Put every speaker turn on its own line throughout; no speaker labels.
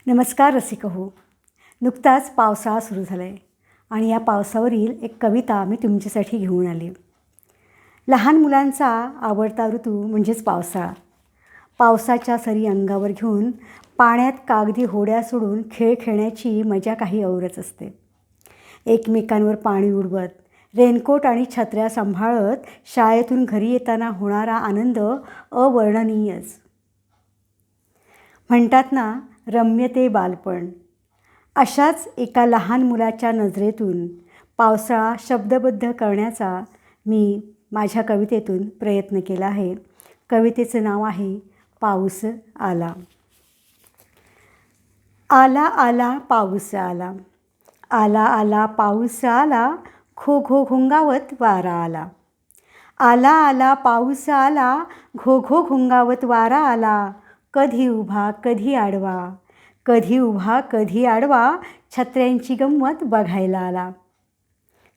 नमस्कार रसिक हो. नुकताच पावसाळा सुरू झाला आहे आणि या पावसावरील एक कविता मी तुमच्यासाठी घेऊन आली. लहान मुलांचा आवडता ऋतू म्हणजेच पावसाळा. पावसाच्या सरी अंगावर घेऊन पाण्यात कागदी होड्या सोडून खेळ खेळण्याची मजा काही औरच असते. एकमेकांवर पाणी उडवत, रेनकोट आणि छत्र्या सांभाळत शाळेतून घरी येताना होणारा आनंद अवर्णनीयच. म्हणतात ना, रम्य ते बालपण. अशाच एका लहान मुलाच्या नजरेतून पावसाळा शब्दबद्ध करण्याचा मी माझ्या कवितेतून प्रयत्न केला आहे. कवितेचं नाव आहे पाऊस आला. आला आला पाऊस आला, आला आला पाऊस आला, घो घो घोंगावत वारा आला. आला आला पाऊस आला, घो घो घोंगावत वारा आला. कधी उभा कधी आडवा, कधी उभा कधी आडवा, छत्र्यांची गंमत बघायला आला.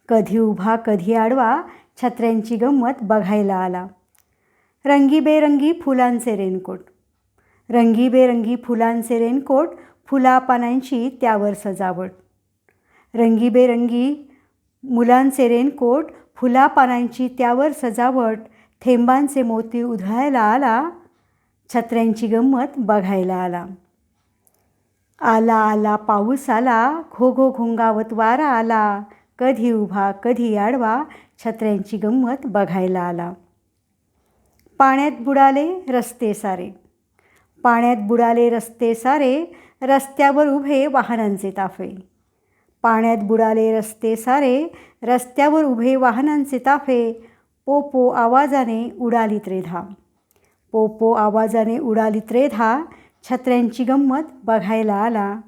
कधी उभा कधी आडवा, छत्र्यांची गंमत बघायला आला. रंगीबेरंगी फुलांचे रेनकोट, रंगीबेरंगी फुलांचे रेनकोट, फुलापानांची त्यावर सजावट. रंगीबेरंगी मुलांचे रेनकोट, फुलापानांची त्यावर सजावट. थेंबांचे मोती उधळायला आला, छत्र्यांची गंमत बघायला आला. आला आला पाऊस आला, घो घो घोंगावत वारा आला. कधी उभा कधी आडवा, छत्र्यांची गंमत बघायला आला. पाण्यात बुडाले रस्ते सारे, पाण्यात बुडाले रस्ते सारे, रस्त्यावर उभे वाहनांचे ताफे. पाण्यात बुडाले रस्ते सारे, रस्त्यावर उभे वाहनांचे ताफे. पोपो आवाजाने उडाली त्रेधा, पोपो आवाजाने उडाली त्रेधा, छत्र्यांची गंमत बघायला आला.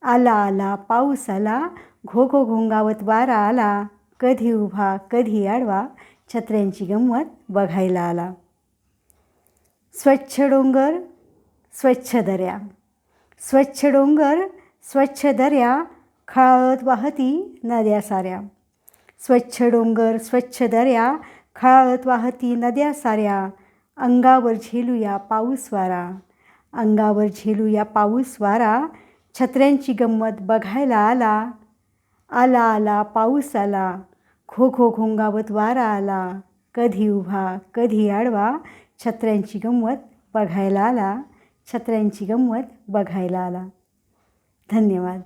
आला आला पाऊस आला, घो घो घोंगावत वारा आला. कधी उभा कधी आडवा, छत्र्यांची गंमत बघायला आला. स्वच्छ डोंगर स्वच्छ दऱ्या, स्वच्छ डोंगर स्वच्छ दऱ्या, खळाळत वाहती नद्या साऱ्या. स्वच्छ डोंगर स्वच्छ दऱ्या, खळाळत वाहती नद्या साऱ्या. अंगावर झेलूया पाऊस वारा, अंगावर झेलूया पाऊस वारा, छत्र्यांची गंमत बघायला आला. आला आला पाऊस आला, घो घो घोंगावत वारा आला. कधी उभा कधी आडवा, छत्र्यांची गंमत बघायला आला. छत्र्यांची गंमत बघायला आला. धन्यवाद.